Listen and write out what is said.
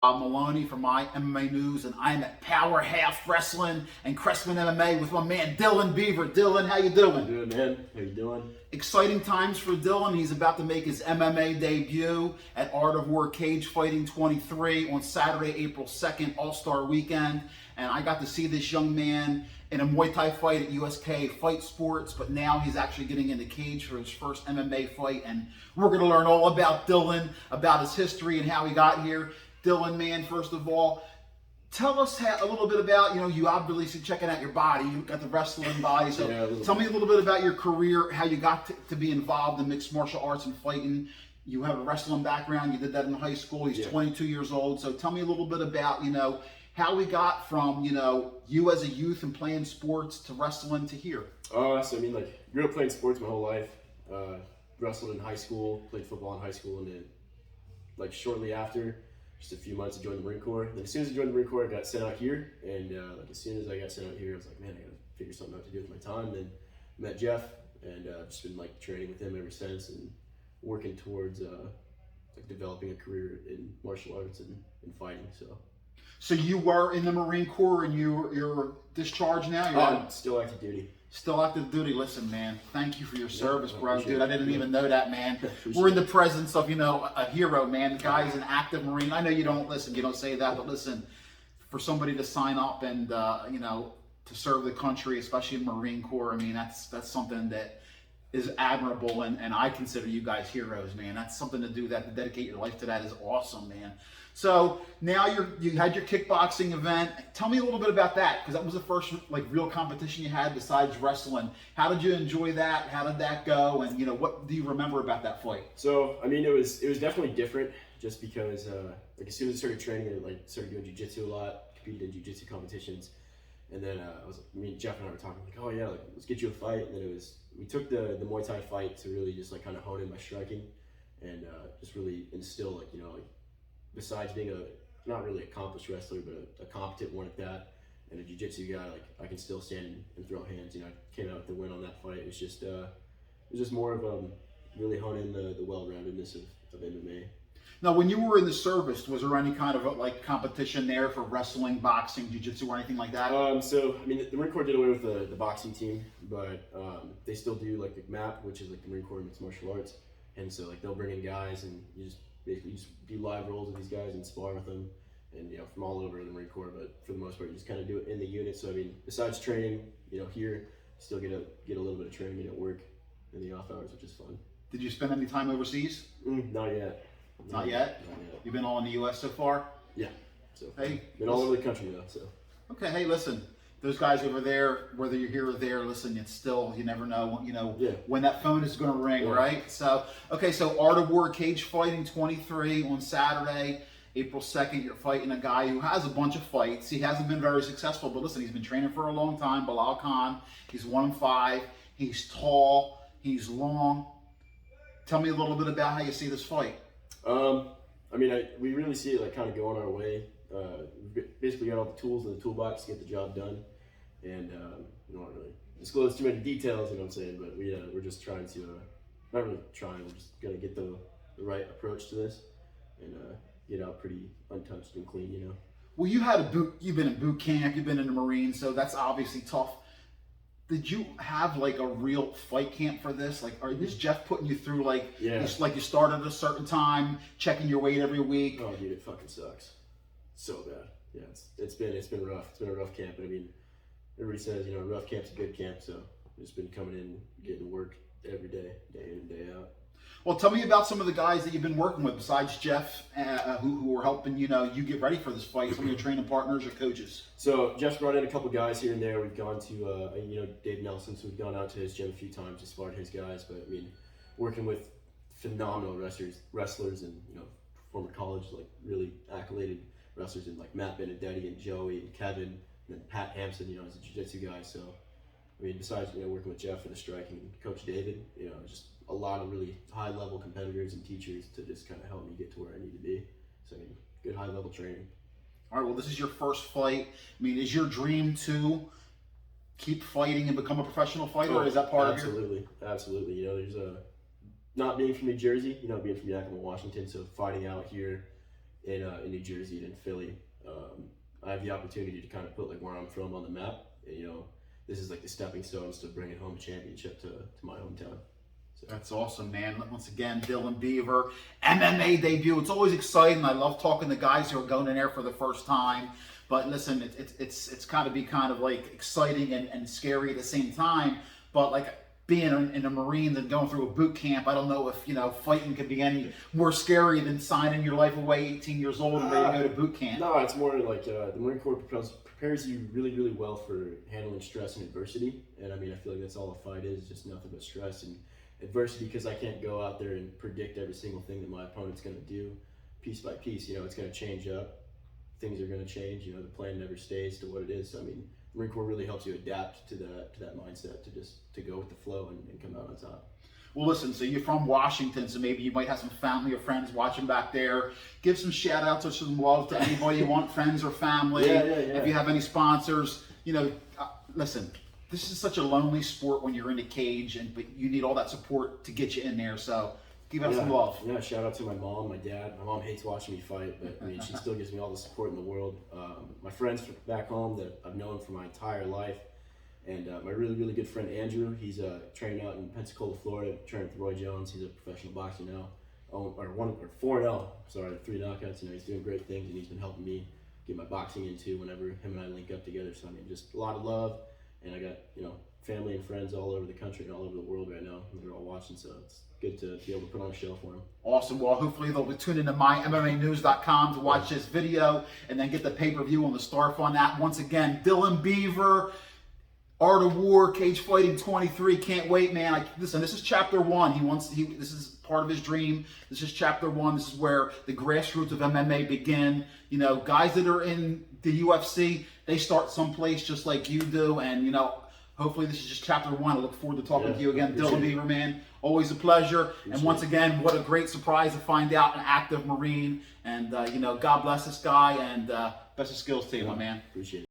Maloney from my MMA News, and I'm at Power Half Wrestling and Crestman MMA with my man Dylan Beaver. Dylan, how you doing? Good, man. How you doing? Exciting times for Dylan. He's about to make his MMA debut at Art of War Cage Fighting 23 on Saturday, April 2nd, All-Star Weekend. And I got to see this young man in a Muay Thai fight at USK Fight Sports, but now he's actually getting into cage for his first MMA fight. And we're going to learn all about Dylan, about his history and how he got here. Dylan, man, first of all, tell us a little bit about, you obviously checking out your body. You got the wrestling body. So tell me a little bit about your career, how you got to be involved in mixed martial arts and fighting. You have a wrestling background. You did that in high school. He's 22 years old. So tell me a little bit about, how we got from, you as a youth and playing sports to wrestling to here. So grew up playing sports my whole life. Wrestled in high school, played football in high school, and then, shortly after, just a few months to join the Marine Corps. Then as soon as I joined the Marine Corps, I got sent out here. And as soon as I got sent out here, I was like, man, I gotta figure something out to do with my time. Then met Jeff, and just been training with him ever since, and working towards developing a career in martial arts and fighting. So you were in the Marine Corps, and you're discharged now. I'm still active duty. Still active duty. Listen, man, thank you for your service, bro. Dude, I didn't even know that, man. Appreciate We're in the presence of, a hero, man. The guy's an active Marine. I know you don't say that, but listen, for somebody to sign up and, to serve the country, especially in Marine Corps, that's something that is admirable, and I consider you guys heroes, man. That's something to do that, to dedicate your life to that is awesome, man. So now you had your kickboxing event. Tell me a little bit about that, because that was the first real competition you had besides wrestling. How did you enjoy that? How did that go? And what do you remember about that fight? So it was definitely different, just because as soon as I started training, I started doing jiu-jitsu a lot, competed in jiu-jitsu competitions, and then me and Jeff and I were talking oh yeah, let's get you a fight. And then we took the Muay Thai fight to really just kind of hone in my striking, and just really instill besides being not really accomplished wrestler, but a competent one at that, and a jiu-jitsu guy, I can still stand and throw hands. I came out with the win on that fight. It was just more of really hone in the well-roundedness of MMA. Now, when you were in the service, was there any kind of competition there for wrestling, boxing, jiu-jitsu, or anything like that? The Marine Corps did away with the boxing team, but they still do the MAP, which is the Marine Corps Mixed Martial Arts, and so they'll bring in guys, and you just basically do live rolls with these guys and spar with them, and from all over the Marine Corps. But for the most part, you just kind of do it in the unit. So besides training, here, still get a little bit of training at work in the off hours, which is fun. Did you spend any time overseas? Not yet. Not yet? You've been all in the U.S. so far? Yeah. So hey, been all over the country though. So. Okay. Hey, listen. Those guys over there, whether you're here or there, listen, it's still, you never know, when that phone is going to ring, right? So, okay, so Art of War Cage Fighting 23 on Saturday, April 2nd, you're fighting a guy who has a bunch of fights. He hasn't been very successful, but listen, he's been training for a long time, Bilal Khan. He's 1-5. He's tall. He's long. Tell me a little bit about how you see this fight. We really see it kind of going our way. We basically got all the tools in the toolbox to get the job done, and we don't really disclose too many details, what I'm saying, but we're just trying to, not really trying, we're just going to get the right approach to this, and get out pretty untouched and clean, Well, you've been in boot camp, you've been in the Marines, so that's obviously tough. Did you have a real fight camp for this? Is Jeff putting you through you start at a certain time, checking your weight every week? Oh, dude, it fucking sucks. So bad. Yeah, it's been rough. It's been a rough camp. But everybody says a rough camp's a good camp. So I've just been coming in, getting work every day, day in and day out. Well, tell me about some of the guys that you've been working with besides Jeff, who are helping you get ready for this fight. Some of your training partners or coaches. So Jeff's brought in a couple guys here and there. We've gone to Dave Nelson, so we've gone out to his gym a few times to spar his guys. But working with phenomenal wrestlers, and former college really accoladed wrestlers in Matt Benedetti and Joey and Kevin, and then Pat Hampson, as a jiu-jitsu guy. So besides working with Jeff for the striking, and Coach David, just a lot of really high-level competitors and teachers to just kind of help me get to where I need to be. So good high-level training. All right, well, this is your first fight. Is your dream to keep fighting and become a professional fighter, or is that part of your... Absolutely. There's not being from New Jersey, being from Yakima, Washington, so fighting out here in New Jersey and in Philly. I have the opportunity to kind of put like where I'm from on the map. And, you know, this is like the stepping stones to bringing home a championship to my hometown. So. That's awesome, man. Once again, Dylan Beever, MMA debut. It's always exciting. I love talking to guys who are going in there for the first time. But listen, it's got to be kind of like exciting and scary at the same time. But like being in the Marines and going through a boot camp, I don't know if, you know, fighting could be any more scary than signing your life away 18 years old and ready to go to boot camp. No, it's more like the Marine Corps prepares you really, really well for handling stress and adversity. And I mean, I feel like that's all a fight is, just nothing but stress and adversity, because I can't go out there and predict every single thing that my opponent's going to do piece by piece. You know, it's going to change up. Things are going to change. You know, the plan never stays to what it is. So, I mean, Marine Corps really helps you adapt to that mindset, to go with the flow and come out on top. Well, listen, so you're from Washington, so maybe you might have some family or friends watching back there. Give some shout outs or some love to anybody you want, friends or family. Yeah. If you have any sponsors, you know, listen, this is such a lonely sport when you're in a cage, but you need all that support to get you in there. So give out some love. Yeah, shout out to my mom, my dad. My mom hates watching me fight, but I mean, she still gives me all the support in the world. My friends back home that I've known for my entire life, and my really, really good friend Andrew. He's training out in Pensacola, Florida, training with Roy Jones. He's a professional boxer now. 4-0. Sorry, 3 knockouts. You know, he's doing great things, and he's been helping me get my boxing into whenever him and I link up together. So I mean, just a lot of love. And I got, you know, family and friends all over the country and all over the world right now. They're all watching, so it's good to be able to put on a show for them. Awesome. Well, hopefully they'll be tuning into mymmanews.com to watch this video and then get the pay-per-view on the Star Fund app. Once again, Dylan Beever, Art of War, Cage Fighting 23. Can't wait, man. Listen, this is chapter 1. This is part of his dream. This is chapter 1. This is where the grassroots of MMA begin. You know, guys that are in the UFC, they start someplace just like you do. And, you know, hopefully this is just chapter 1. I look forward to talking to you again. Dylan Beever, man. Always a pleasure. And once again, what a great surprise to find out an active Marine. And, you know, God bless this guy. And best of skills to you, my man. Appreciate it.